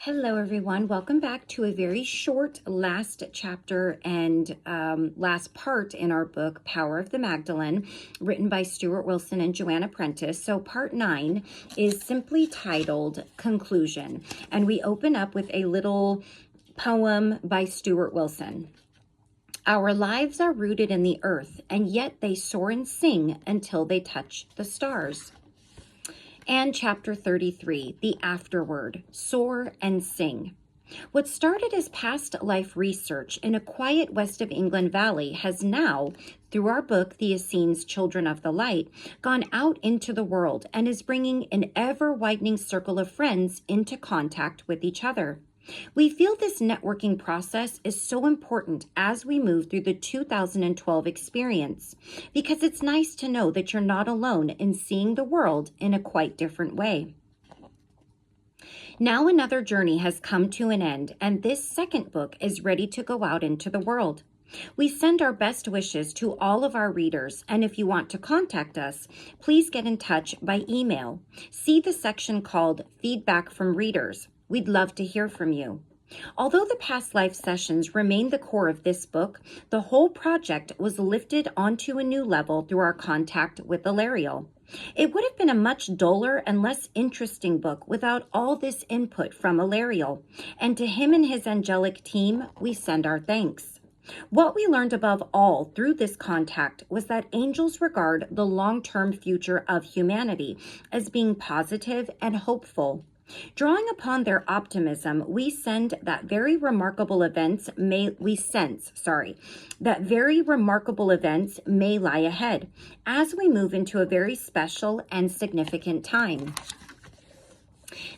Hello, everyone. Welcome back to a very short last chapter and last part in our book, Power of the Magdalene, written by Stuart Wilson and Joanna Prentis. So part 9 is simply titled Conclusion, and we open up with a little poem by Stuart Wilson. Our lives are rooted in the earth, and yet they soar and sing until they touch the stars. And chapter 33, the Afterword, Soar and Sing. What started as past life research in a quiet West of England valley has now, through our book, The Essenes Children of the Light, gone out into the world and is bringing an ever-widening circle of friends into contact with each other. We feel this networking process is so important as we move through the 2012 experience, because it's nice to know that you're not alone in seeing the world in a quite different way. Now another journey has come to an end, and this second book is ready to go out into the world. We send our best wishes to all of our readers, and if you want to contact us, please get in touch by email. See the section called Feedback from Readers. We'd love to hear from you. Although the past life sessions remain the core of this book, the whole project was lifted onto a new level through our contact with Ilariel. It would have been a much duller and less interesting book without all this input from Ilariel, and to him and his angelic team, we send our thanks. What we learned above all through this contact was that angels regard the long-term future of humanity as being positive and hopeful. Drawing upon their optimism, we sense that very remarkable events may lie ahead as we move into a very special and significant time.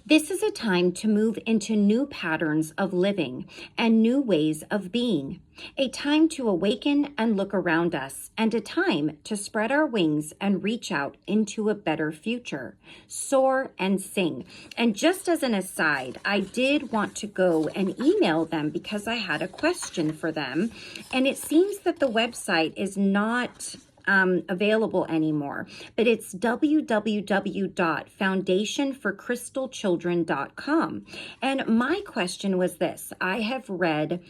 This is a time to move into new patterns of living and new ways of being, a time to awaken and look around us, and a time to spread our wings and reach out into a better future. Soar and sing. And just as an aside, I did want to go and email them because I had a question for them, and it seems that the website is not available anymore, but it's www.foundationforcrystalchildren.com. And my question was this: I have read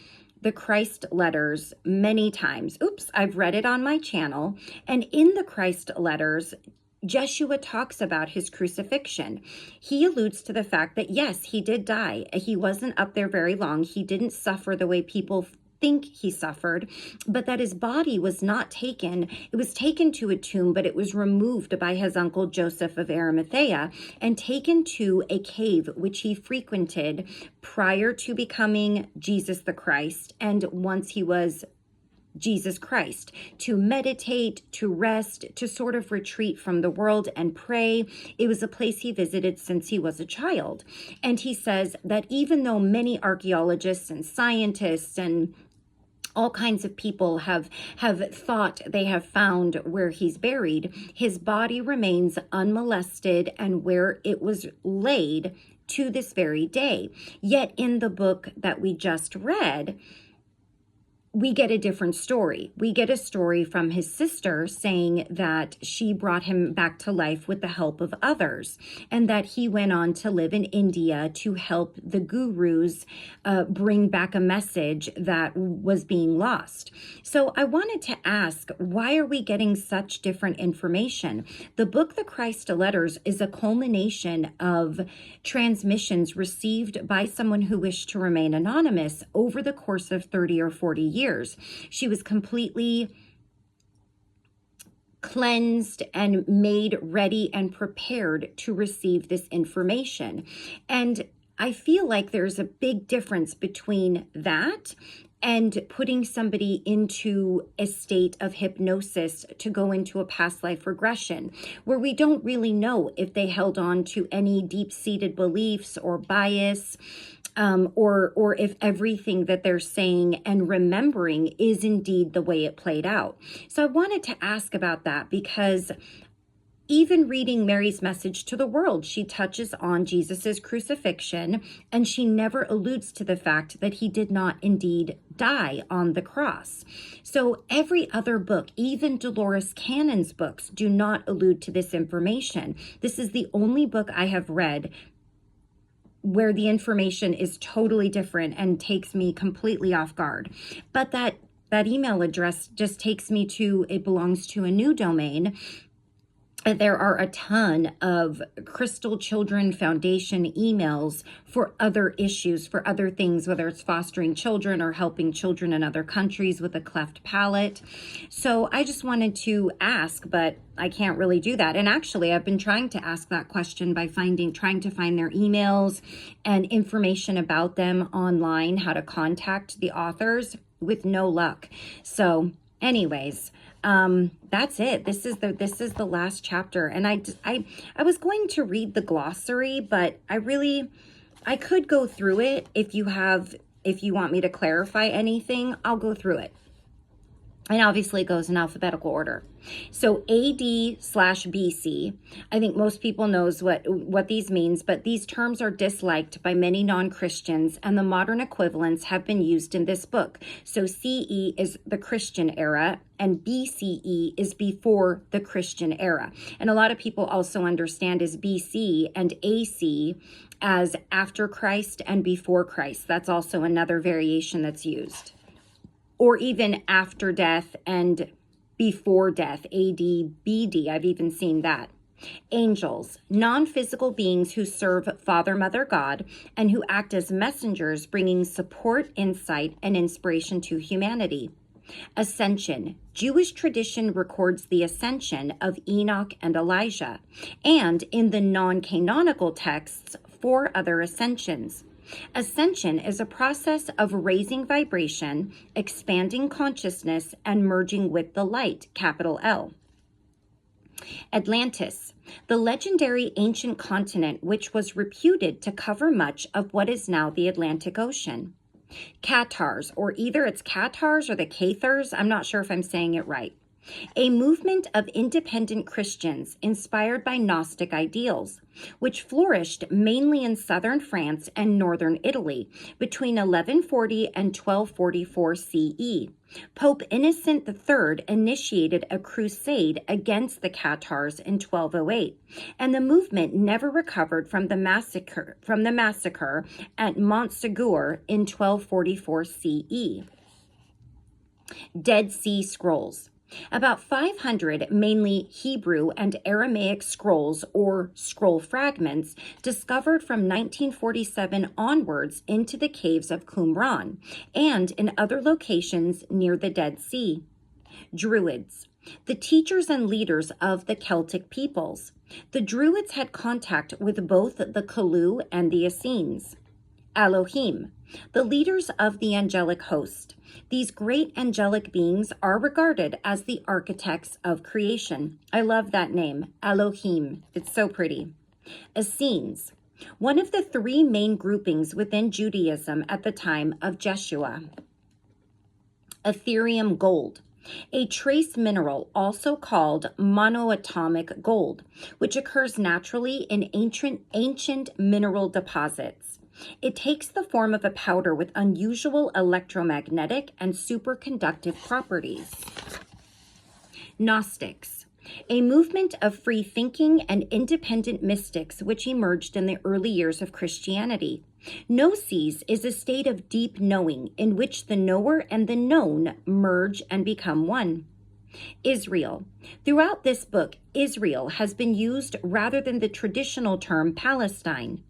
the Christ letters many times. I've read it on my channel, and in the Christ letters, Jeshua talks about his crucifixion. He alludes to the fact that yes, he did die. He wasn't up there very long. He didn't suffer the way people think he suffered, but that his body was not taken. It was taken to a tomb, but it was removed by his uncle Joseph of Arimathea and taken to a cave which he frequented prior to becoming Jesus the Christ, and once he was Jesus Christ, to meditate, to rest, to sort of retreat from the world and pray. It was a place he visited since he was a child. And he says that even though many archaeologists and scientists and all kinds of people have thought they have found where he's buried, his body remains unmolested and where it was laid to this very day. Yet in the book that we just read, we get a different story. We get a story from his sister saying that she brought him back to life with the help of others, and that he went on to live in India to help the gurus bring back a message that was being lost. So I wanted to ask, why are we getting such different information? The book, The Christ Letters, is a culmination of transmissions received by someone who wished to remain anonymous over the course of 30 or 40 years. She was completely cleansed and made ready and prepared to receive this information. And I feel like there's a big difference between that and putting somebody into a state of hypnosis to go into a past life regression, where we don't really know if they held on to any deep-seated beliefs or bias, or if everything that they're saying and remembering is indeed the way it played out. So I wanted to ask about that, because even reading Mary's message to the world, she touches on Jesus's crucifixion, and she never alludes to the fact that he did not indeed die on the cross. So every other book, even Dolores Cannon's books, do not allude to this information. This is the only book I have read where the information is totally different and takes me completely off guard. But that email address just takes me to, it belongs to a new domain. There are a ton of Crystal Children Foundation emails for other issues, for other things, whether it's fostering children or helping children in other countries with a cleft palate. So I just wanted to ask, but I can't really do that. And actually, I've been trying to ask that question by trying to find their emails and information about them online, how to contact the authors, with no luck. So anyways, that's it. This is the last chapter. And I was going to read the glossary, but I could go through it. If you want me to clarify anything, I'll go through it. And obviously it goes in alphabetical order. So AD/BC, I think most people knows what these means, but these terms are disliked by many non-Christians, and the modern equivalents have been used in this book. So CE is the Christian era, and BCE is before the Christian era. And a lot of people also understand as BC and AC as after Christ and before Christ. That's also another variation that's used. Or even after death and before death, AD, BD. I've even seen that. Angels, non-physical beings who serve Father, Mother, God, and who act as messengers, bringing support, insight, and inspiration to humanity. Ascension, Jewish tradition records the ascension of Enoch and Elijah, and in the non-canonical texts, 4 other ascensions. Ascension is a process of raising vibration, expanding consciousness, and merging with the light, capital L. Atlantis, the legendary ancient continent which was reputed to cover much of what is now the Atlantic Ocean. Cathars, or either it's Cathars or the Cathars, I'm not sure if I'm saying it right. A movement of independent Christians inspired by Gnostic ideals, which flourished mainly in southern France and northern Italy between 1140 and 1244 CE. Pope Innocent III initiated a crusade against the Cathars in 1208, and the movement never recovered from the massacre at Montsegur in 1244 CE. Dead Sea Scrolls. About 500 mainly Hebrew and Aramaic scrolls or scroll fragments discovered from 1947 onwards into the caves of Qumran and in other locations near the Dead Sea. Druids, the teachers and leaders of the Celtic peoples. The Druids had contact with both the Culu and the Essenes. Elohim, the leaders of the angelic host. These great angelic beings are regarded as the architects of creation. I love that name, Elohim. It's so pretty. Essenes, one of the 3 main groupings within Judaism at the time of Jeshua. Ethereum gold, a trace mineral also called monoatomic gold, which occurs naturally in ancient mineral deposits. It takes the form of a powder with unusual electromagnetic and superconductive properties. Gnostics, a movement of free thinking and independent mystics which emerged in the early years of Christianity. Gnosis is a state of deep knowing in which the knower and the known merge and become one. Israel. Throughout this book, Israel has been used rather than the traditional term Palestine.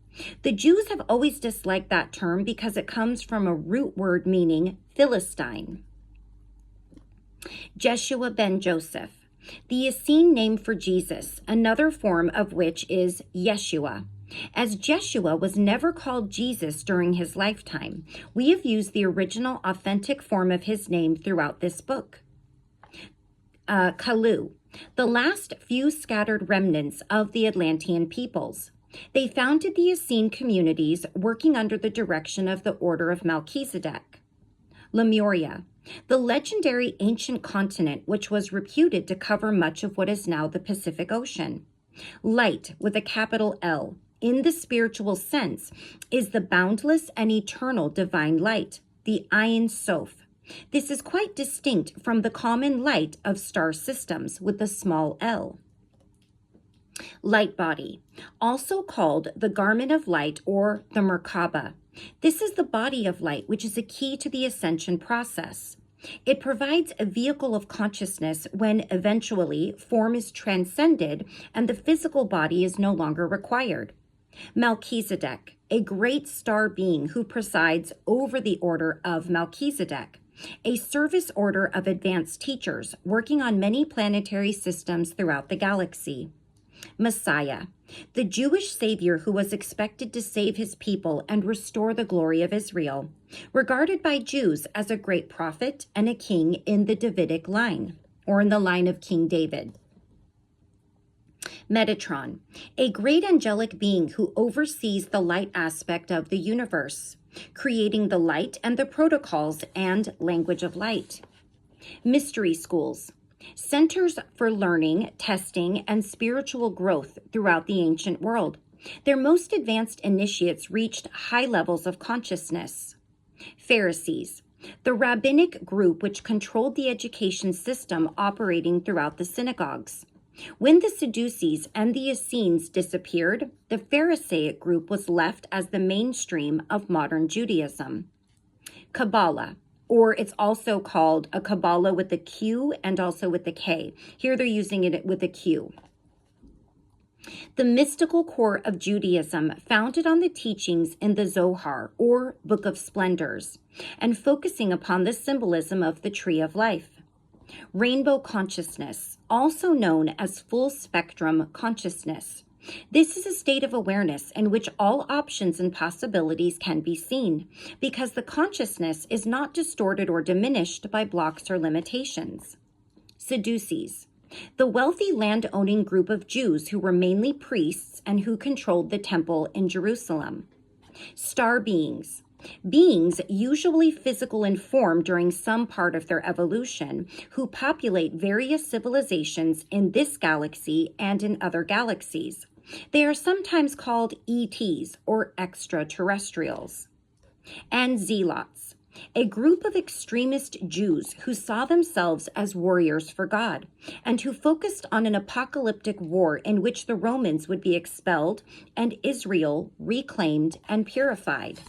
The Jews have always disliked that term because it comes from a root word meaning Philistine. Jeshua ben Joseph, the Essene name for Jesus, another form of which is Yeshua. As Jeshua was never called Jesus during his lifetime, we have used the original authentic form of his name throughout this book. Kalu, the last few scattered remnants of the Atlantean peoples. They founded the Essene communities working under the direction of the Order of Melchizedek. Lemuria, the legendary ancient continent which was reputed to cover much of what is now the Pacific Ocean. Light, with a capital L, in the spiritual sense, is the boundless and eternal divine light, the Ein Sof. This is quite distinct from the common light of star systems with a small l. Light body, also called the garment of light or the Merkaba. This is the body of light, which is a key to the ascension process. It provides a vehicle of consciousness when eventually form is transcended and the physical body is no longer required. Melchizedek, a great star being who presides over the order of Melchizedek, a service order of advanced teachers working on many planetary systems throughout the galaxy. Messiah, the Jewish savior who was expected to save his people and restore the glory of Israel, regarded by Jews as a great prophet and a king in the Davidic line, or in the line of King David. Metatron, a great angelic being who oversees the light aspect of the universe, creating the light and the protocols and language of light. Mystery schools, centers for learning, testing, and spiritual growth throughout the ancient world. Their most advanced initiates reached high levels of consciousness. Pharisees, the rabbinic group which controlled the education system operating throughout the synagogues. When the Sadducees and the Essenes disappeared, the Pharisaic group was left as the mainstream of modern Judaism. Kabbalah, or it's also called a Kabbalah with a Q and also with a K. Here they're using it with a Q. The mystical core of Judaism founded on the teachings in the Zohar, or Book of Splendors, and focusing upon the symbolism of the Tree of Life. Rainbow consciousness, also known as full spectrum consciousness. This is a state of awareness in which all options and possibilities can be seen, because the consciousness is not distorted or diminished by blocks or limitations. Sadducees, the wealthy land-owning group of Jews who were mainly priests and who controlled the temple in Jerusalem. Star beings, beings usually physical in form during some part of their evolution, who populate various civilizations in this galaxy and in other galaxies. They are sometimes called ETs, or extraterrestrials. And zealots, a group of extremist Jews who saw themselves as warriors for God, and who focused on an apocalyptic war in which the Romans would be expelled and Israel reclaimed and purified.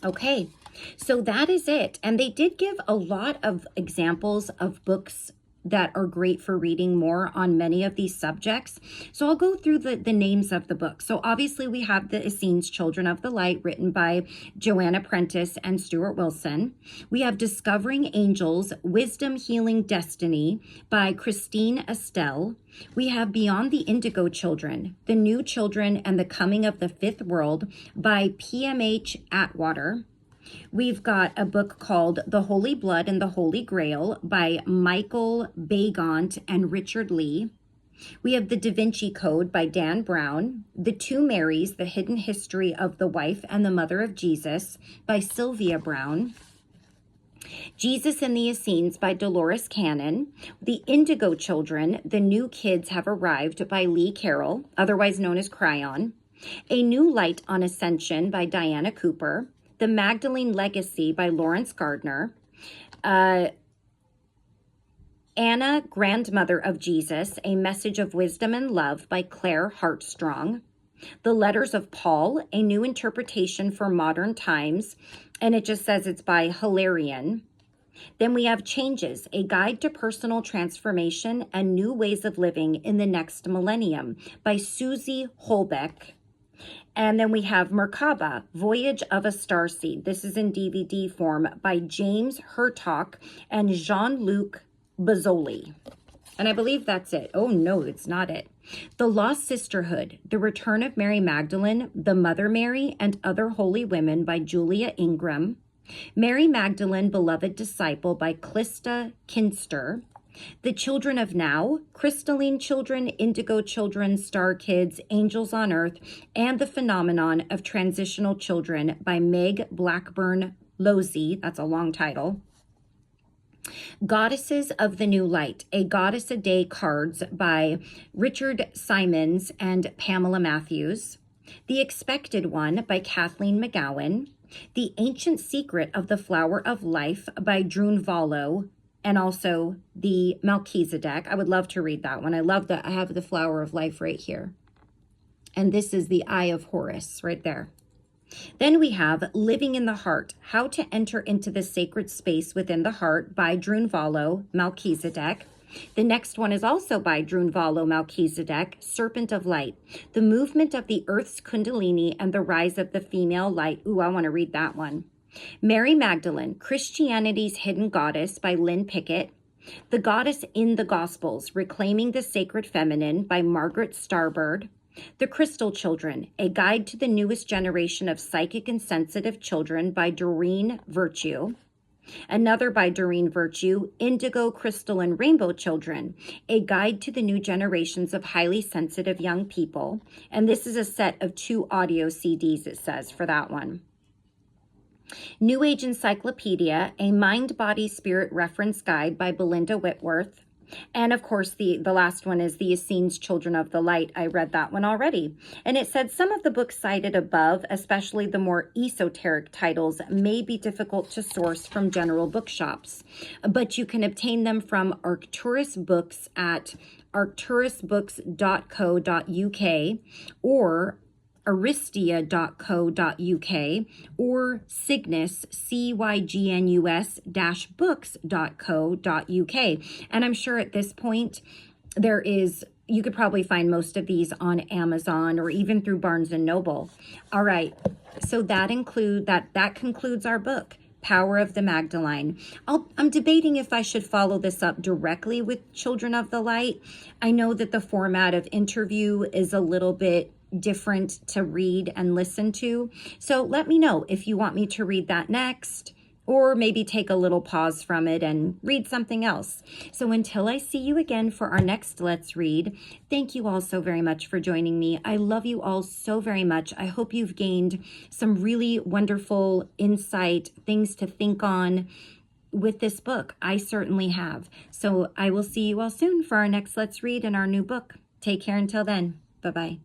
Okay, so that is it. And they did give a lot of examples of books that are great for reading more on many of these subjects. So I'll go through the names of the books. So obviously we have the Essenes Children of the Light, written by Joanna Prentis and Stuart Wilson. We have Discovering Angels, Wisdom, Healing, Destiny by Christine Estelle. We have Beyond the Indigo Children, The New Children and the Coming of the Fifth World by PMH Atwater. We've got a book called The Holy Blood and the Holy Grail by Michael Bagant and Richard Lee. We have The Da Vinci Code by Dan Brown. The Two Marys, The Hidden History of the Wife and the Mother of Jesus by Sylvia Brown. Jesus and the Essenes by Dolores Cannon. The Indigo Children, The New Kids Have Arrived by Lee Carroll, otherwise known as Cryon. A New Light on Ascension by Diana Cooper. The Magdalene Legacy by Lawrence Gardner. Anna, Grandmother of Jesus, A Message of Wisdom and Love by Claire Hartstrong. The Letters of Paul, A New Interpretation for Modern Times, and it just says it's by Hilarion. Then we have Changes, A Guide to Personal Transformation and New Ways of Living in the Next Millennium by Susie Holbeck. And then we have Merkaba, Voyage of a Starseed. This is in DVD form by James Hertock and Jean-Luc Bazzoli. And I believe that's it. Oh, no, it's not it. The Lost Sisterhood, The Return of Mary Magdalene, The Mother Mary, and Other Holy Women by Julia Ingram. Mary Magdalene, Beloved Disciple by Clista Kinster. The Children of Now, Crystalline Children, Indigo Children, Star Kids, Angels on Earth, and the Phenomenon of Transitional Children by Meg Blackburn Losey. That's a long title. Goddesses of the New Light, A Goddess a Day Cards by Richard Simons and Pamela Matthews. The Expected One by Kathleen McGowan. The Ancient Secret of the Flower of Life by Drunvalo and also the Melchizedek. I would love to read that one. I love that. I have the Flower of Life right here. And this is the Eye of Horus right there. Then we have Living in the Heart, How to Enter into the Sacred Space Within the Heart by Drunvalo Melchizedek. The next one is also by Drunvalo Melchizedek, Serpent of Light, The Movement of the Earth's Kundalini and the Rise of the Female Light. Ooh, I want to read that one. Mary Magdalene, Christianity's Hidden Goddess by Lynn Pickett. The Goddess in the Gospels, Reclaiming the Sacred Feminine by Margaret Starbird. The Crystal Children, A Guide to the Newest Generation of Psychic and Sensitive Children by Doreen Virtue. Another by Doreen Virtue, Indigo, Crystal, and Rainbow Children, A Guide to the New Generations of Highly Sensitive Young People. And this is a set of 2 audio CDs, it says, for that one. New Age Encyclopedia, A Mind, Body, Spirit Reference Guide by Belinda Whitworth. And of course, the last one is the Essenes Children of the Light. I read that one already. And it said some of the books cited above, especially the more esoteric titles, may be difficult to source from general bookshops. But you can obtain them from Arcturus Books at arcturusbooks.co.uk or aristia.co.uk or Cygnus, cygnus-books.co.uk. And I'm sure at this point you could probably find most of these on Amazon or even through Barnes & Noble. All right, so that concludes our book, Power of the Magdalene. I'm debating if I should follow this up directly with Children of the Light. I know that the format of interview is a little bit different to read and listen to. So let me know if you want me to read that next, or maybe take a little pause from it and read something else. So until I see you again for our next Let's Read, thank you all so very much for joining me. I love you all so very much. I hope you've gained some really wonderful insight, things to think on with this book. I certainly have. So I will see you all soon for our next Let's Read and our new book. Take care until then. Bye-bye.